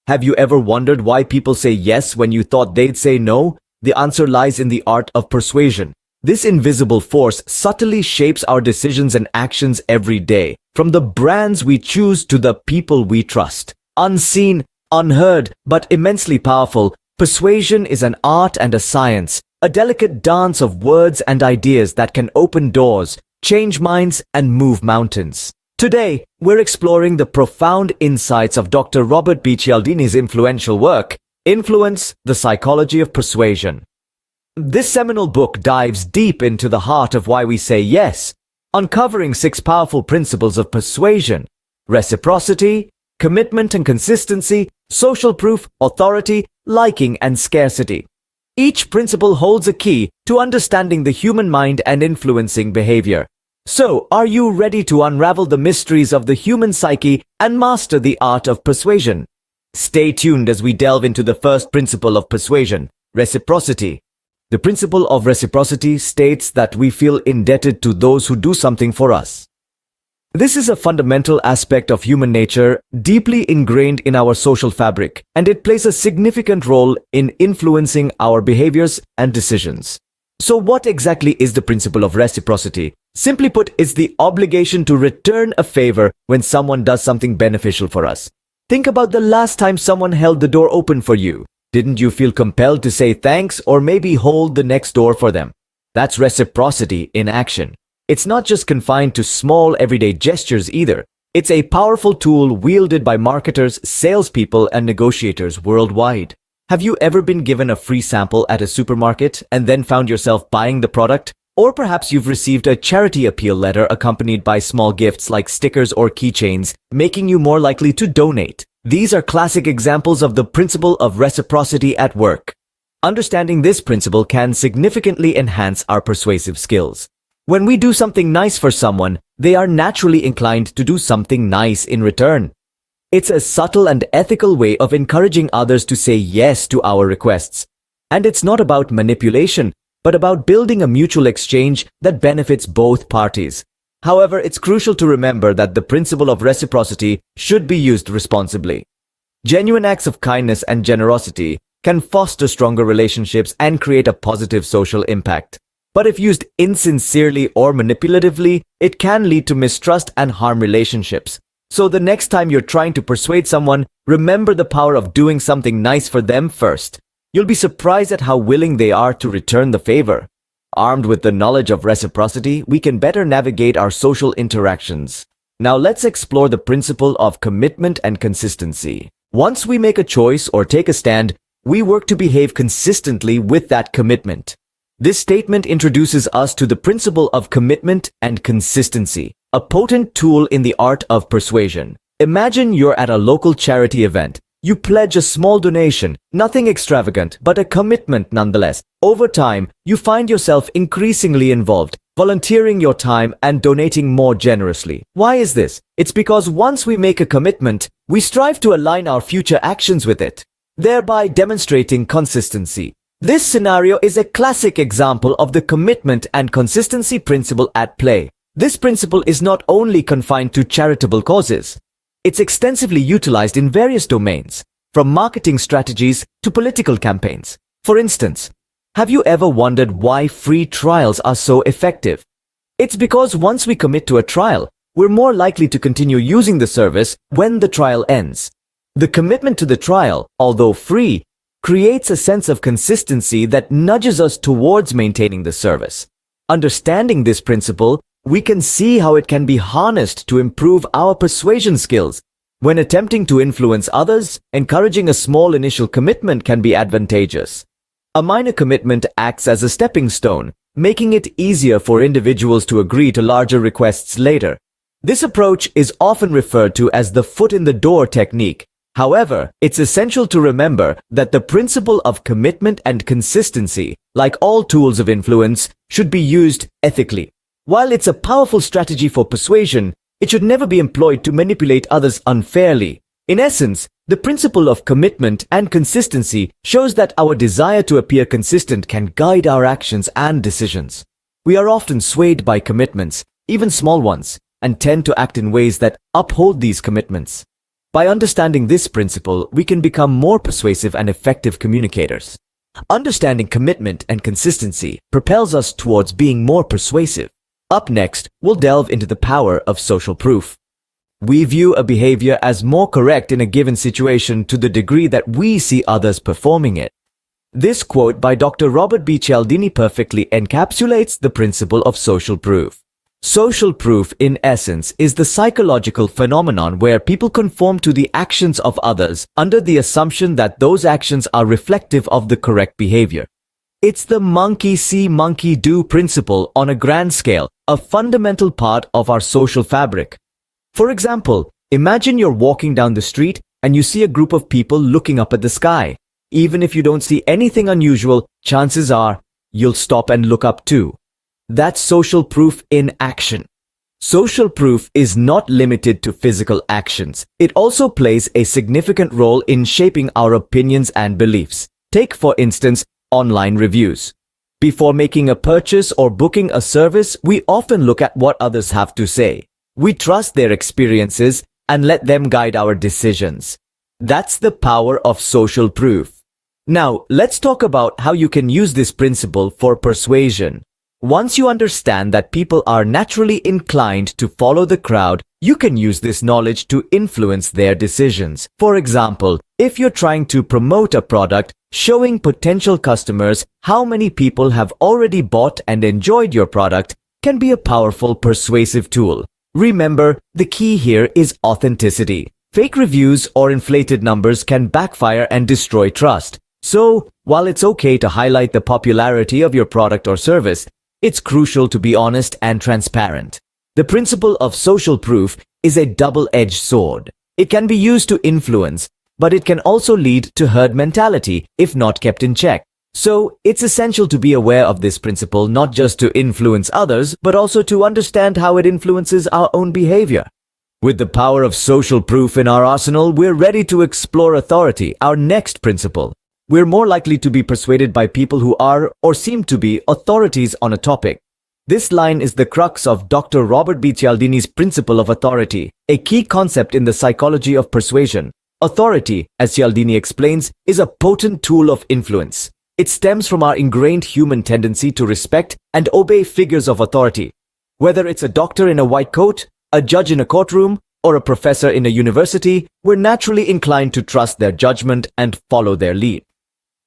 Have you ever wondered why people say yes when you thought they'd say no? The answer lies in the art of persuasion. This invisible force subtly shapes our decisions and actions every day, from the brands we choose to the people we trust. Unseen, unheard, but immensely powerful, persuasion is an art and a science, a delicate dance of words and ideas that can open doors, change minds, and move mountains. Today, we're exploring the profound insights of Dr. Robert B. Cialdini's influential work, Influence, the Psychology of Persuasion. This seminal book dives deep into the heart of why we say yes, uncovering 6 powerful principles of persuasion: reciprocity, commitment and consistency, social proof, authority, liking, and scarcity. Each principle holds a key to understanding the human mind and influencing behavior. So, are you ready to unravel the mysteries of the human psyche and master the art of persuasion? Stay tuned as we delve into the first principle of persuasion, reciprocity. The principle of reciprocity states that we feel indebted to those who do something for us. This is a fundamental aspect of human nature, deeply ingrained in our social fabric, and it plays a significant role in influencing our behaviors and decisions. So what exactly is the principle of reciprocity? Simply put, it's the obligation to return a favor when someone does something beneficial for us. Think about the last time someone held the door open for you. Didn't you feel compelled to say thanks or maybe hold the next door for them? That's reciprocity in action. It's not just confined to small everyday gestures either. It's a powerful tool wielded by marketers, salespeople, and negotiators worldwide. Have you ever been given a free sample at a supermarket and then found yourself buying the product? Or perhaps you've received a charity appeal letter accompanied by small gifts like stickers or keychains, making you more likely to donate. These are classic examples of the principle of reciprocity at work. Understanding this principle can significantly enhance our persuasive skills. When we do something nice for someone, they are naturally inclined to do something nice in return. It's a subtle and ethical way of encouraging others to say yes to our requests. And it's not about manipulation, but about building a mutual exchange that benefits both parties. However, it's crucial to remember that the principle of reciprocity should be used responsibly. Genuine acts of kindness and generosity can foster stronger relationships and create a positive social impact. But if used insincerely or manipulatively, it can lead to mistrust and harm relationships. So the next time you're trying to persuade someone, remember the power of doing something nice for them first. You'll be surprised at how willing they are to return the favor. Armed with the knowledge of reciprocity, we can better navigate our social interactions. Now let's explore the principle of commitment and consistency. Once we make a choice or take a stand, we work to behave consistently with that commitment. This statement introduces us to the principle of commitment and consistency, a potent tool in the art of persuasion. Imagine you're at a local charity event. You pledge a small donation, nothing extravagant, but a commitment nonetheless. Over time, you find yourself increasingly involved, volunteering your time and donating more generously. Why is this? It's because once we make a commitment, we strive to align our future actions with it, thereby demonstrating consistency. This scenario is a classic example of the commitment and consistency principle at play. This principle is not only confined to charitable causes. It's extensively utilized in various domains, from marketing strategies to political campaigns. For instance, have you ever wondered why free trials are so effective? It's because once we commit to a trial, we're more likely to continue using the service when the trial ends. The commitment to the trial, although free, creates a sense of consistency that nudges us towards maintaining the service. Understanding this principle, we can see how it can be harnessed to improve our persuasion skills. When attempting to influence others, encouraging a small initial commitment can be advantageous. A minor commitment acts as a stepping stone, making it easier for individuals to agree to larger requests later. This approach is often referred to as the foot in the door technique. However, it's essential to remember that the principle of commitment and consistency, like all tools of influence, should be used ethically. While it's a powerful strategy for persuasion, it should never be employed to manipulate others unfairly. In essence, the principle of commitment and consistency shows that our desire to appear consistent can guide our actions and decisions. We are often swayed by commitments, even small ones, and tend to act in ways that uphold these commitments. By understanding this principle, we can become more persuasive and effective communicators. Understanding commitment and consistency propels us towards being more persuasive. Up next, we'll delve into the power of social proof. We view a behavior as more correct in a given situation to the degree that we see others performing it. This quote by Dr. Robert B. Cialdini perfectly encapsulates the principle of social proof. Social proof, in essence, is the psychological phenomenon where people conform to the actions of others under the assumption that those actions are reflective of the correct behavior. It's the monkey see, monkey do principle on a grand scale, a fundamental part of our social fabric. For example, imagine you're walking down the street and you see a group of people looking up at the sky. Even if you don't see anything unusual, chances are you'll stop and look up too. That's social proof in action. Social proof is not limited to physical actions. It also plays a significant role in shaping our opinions and beliefs. Take, for instance, online reviews. Before making a purchase or booking a service, we often look at what others have to say. We trust their experiences and let them guide our decisions. That's the power of social proof. Now, let's talk about how you can use this principle for persuasion. Once you understand that people are naturally inclined to follow the crowd, you can use this knowledge to influence their decisions. For example, if you're trying to promote a product, showing potential customers how many people have already bought and enjoyed your product can be a powerful persuasive tool. Remember, the key here is authenticity. Fake reviews or inflated numbers can backfire and destroy trust. So, while it's okay to highlight the popularity of your product or service, it's crucial to be honest and transparent. The principle of social proof is a double-edged sword. It can be used to influence, but it can also lead to herd mentality if not kept in check. So, it's essential to be aware of this principle not just to influence others, but also to understand how it influences our own behavior. With the power of social proof in our arsenal, we're ready to explore authority, our next principle. We're more likely to be persuaded by people who are or seem to be authorities on a topic. This line is the crux of Dr. Robert B. Cialdini's Principle of Authority, a key concept in the Psychology of Persuasion. Authority, as Cialdini explains, is a potent tool of influence. It stems from our ingrained human tendency to respect and obey figures of authority. Whether it's a doctor in a white coat, a judge in a courtroom, or a professor in a university, we're naturally inclined to trust their judgment and follow their lead.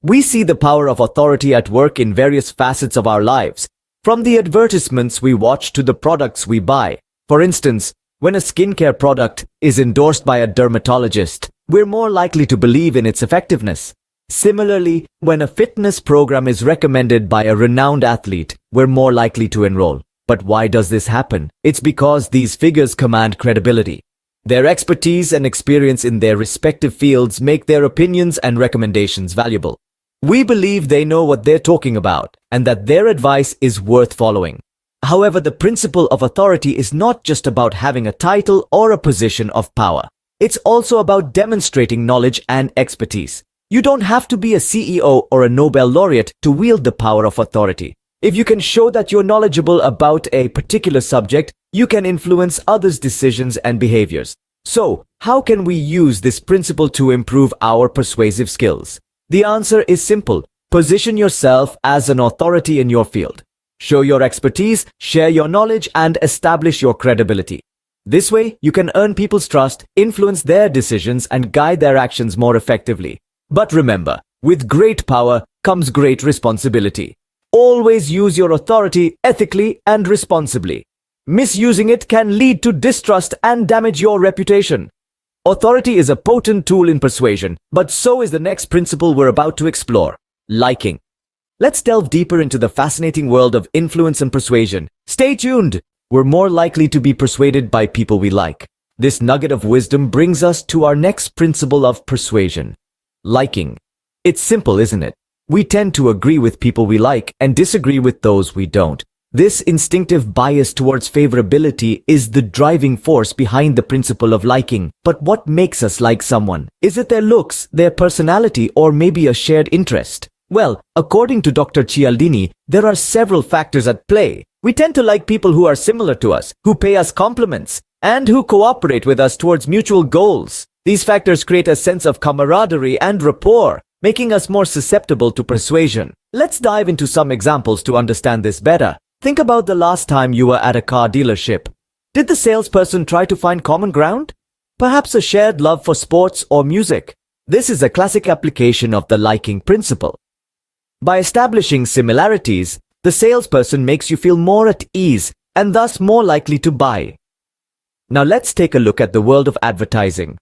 We see the power of authority at work in various facets of our lives, from the advertisements we watch to the products we buy. For instance, when a skincare product is endorsed by a dermatologist, we're more likely to believe in its effectiveness. Similarly, when a fitness program is recommended by a renowned athlete, we're more likely to enroll. But why does this happen? It's because these figures command credibility. Their expertise and experience in their respective fields make their opinions and recommendations valuable. We believe they know what they're talking about and that their advice is worth following. However, the principle of authority is not just about having a title or a position of power. It's also about demonstrating knowledge and expertise. You don't have to be a CEO or a Nobel laureate to wield the power of authority. If you can show that you're knowledgeable about a particular subject, you can influence others' decisions and behaviors. So, how can we use this principle to improve our persuasive skills? The answer is simple. Position yourself as an authority in your field. Show your expertise, share your knowledge, and establish your credibility. This way, you can earn people's trust, influence their decisions, and guide their actions more effectively. But remember, with great power comes great responsibility. Always use your authority ethically and responsibly. Misusing it can lead to distrust and damage your reputation. Authority is a potent tool in persuasion, but so is the next principle we're about to explore, liking. Let's delve deeper into the fascinating world of influence and persuasion. Stay tuned! We're more likely to be persuaded by people we like. This nugget of wisdom brings us to our next principle of persuasion, liking. It's simple, isn't it? We tend to agree with people we like and disagree with those we don't. This instinctive bias towards favorability is the driving force behind the principle of liking. But what makes us like someone? Is it their looks, their personality, or maybe a shared interest? Well, according to Dr. Cialdini, there are several factors at play. We tend to like people who are similar to us, who pay us compliments, and who cooperate with us towards mutual goals. These factors create a sense of camaraderie and rapport, making us more susceptible to persuasion. Let's dive into some examples to understand this better. Think about the last time you were at a car dealership. Did the salesperson try to find common ground? Perhaps a shared love for sports or music. This is a classic application of the liking principle. By establishing similarities, the salesperson makes you feel more at ease and thus more likely to buy. Now let's take a look at the world of advertising.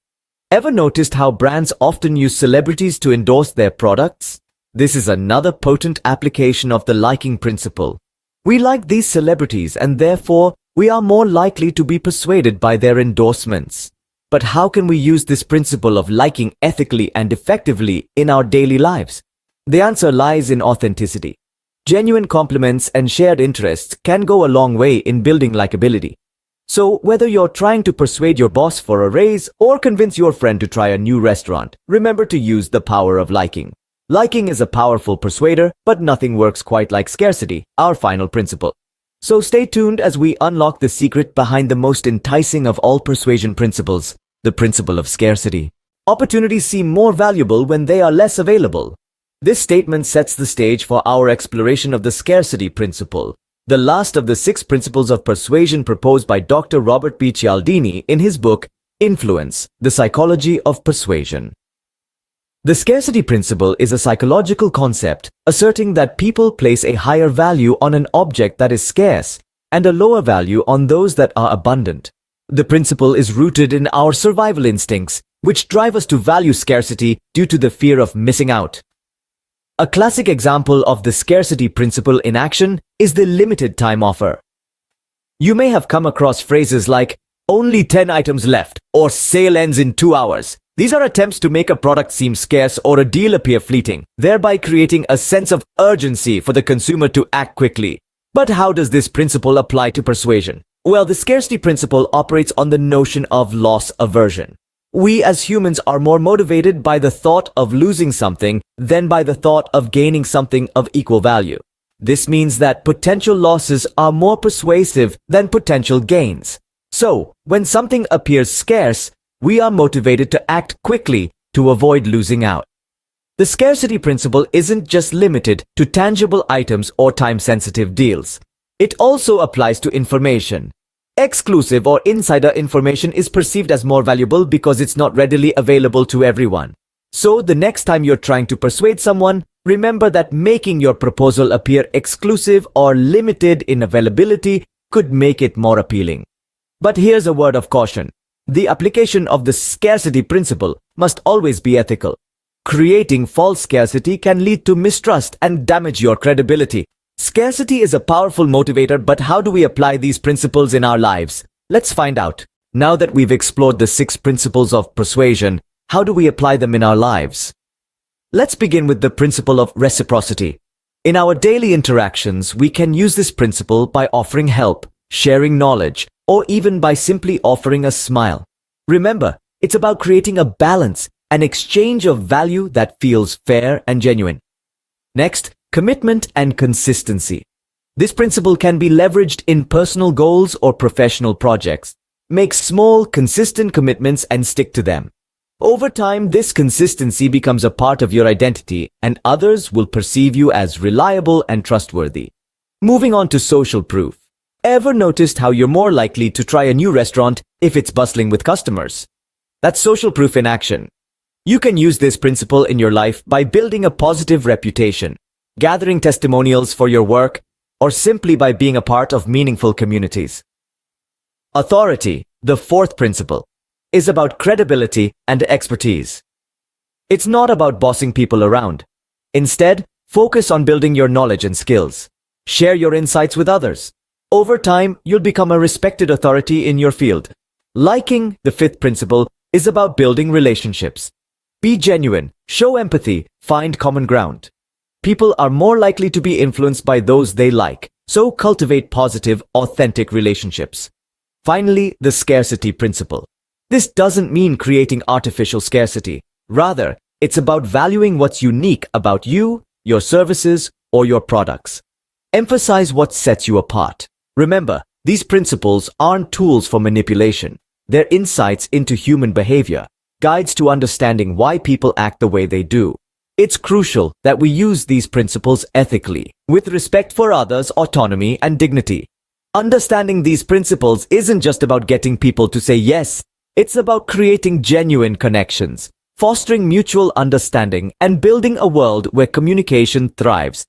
Ever noticed how brands often use celebrities to endorse their products? This is another potent application of the liking principle. We like these celebrities and therefore we are more likely to be persuaded by their endorsements. But how can we use this principle of liking ethically and effectively in our daily lives? The answer lies in authenticity. Genuine compliments and shared interests can go a long way in building likability. So, whether you're trying to persuade your boss for a raise or convince your friend to try a new restaurant, remember to use the power of liking. Liking is a powerful persuader, but nothing works quite like scarcity, our final principle. So stay tuned as we unlock the secret behind the most enticing of all persuasion principles, the principle of scarcity. Opportunities seem more valuable when they are less available. This statement sets the stage for our exploration of the scarcity principle, the last of the 6 principles of persuasion proposed by Dr. Robert P. Cialdini in his book, Influence, the Psychology of Persuasion. The scarcity principle is a psychological concept asserting that people place a higher value on an object that is scarce and a lower value on those that are abundant. The principle is rooted in our survival instincts, which drive us to value scarcity due to the fear of missing out. A classic example of the scarcity principle in action is the limited time offer. You may have come across phrases like, "Only 10 items left," or "Sale ends in 2 hours." These are attempts to make a product seem scarce or a deal appear fleeting, thereby creating a sense of urgency for the consumer to act quickly. But how does this principle apply to persuasion? Well, the scarcity principle operates on the notion of loss aversion. We as humans are more motivated by the thought of losing something than by the thought of gaining something of equal value. This means that potential losses are more persuasive than potential gains. So, when something appears scarce, we are motivated to act quickly to avoid losing out. The scarcity principle isn't just limited to tangible items or time-sensitive deals. It also applies to information. Exclusive or insider information is perceived as more valuable because it's not readily available to everyone. So, the next time you're trying to persuade someone, remember that making your proposal appear exclusive or limited in availability could make it more appealing. But here's a word of caution. The application of the scarcity principle must always be ethical. Creating false scarcity can lead to mistrust and damage your credibility. Scarcity is a powerful motivator, but how do we apply these principles in our lives? Let's find out. Now that we've explored the 6 principles of persuasion, how do we apply them in our lives? Let's begin with the principle of reciprocity. In our daily interactions, we can use this principle by offering help, sharing knowledge, or even by simply offering a smile. Remember, it's about creating a balance, an exchange of value that feels fair and genuine. Next, commitment and consistency. This principle can be leveraged in personal goals or professional projects. Make small, consistent commitments and stick to them. Over time, this consistency becomes a part of your identity, and others will perceive you as reliable and trustworthy. Moving on to social proof. Ever noticed how you're more likely to try a new restaurant if it's bustling with customers? That's social proof in action. You can use this principle in your life by building a positive reputation, gathering testimonials for your work, or simply by being a part of meaningful communities. Authority, the 4th principle, is about credibility and expertise. It's not about bossing people around. Instead, focus on building your knowledge and skills. Share your insights with others. Over time, you'll become a respected authority in your field. Liking, the 5th principle, is about building relationships. Be genuine, show empathy, find common ground. People are more likely to be influenced by those they like, so cultivate positive, authentic relationships. Finally, the scarcity principle. This doesn't mean creating artificial scarcity. Rather, it's about valuing what's unique about you, your services, or your products. Emphasize what sets you apart. Remember, these principles aren't tools for manipulation. They're insights into human behavior. guides to understanding why people act the way they do. It's crucial that we use these principles ethically, with respect for others, autonomy, and dignity. Understanding these principles isn't just about getting people to say yes, it's about creating genuine connections, fostering mutual understanding, and building a world where communication thrives.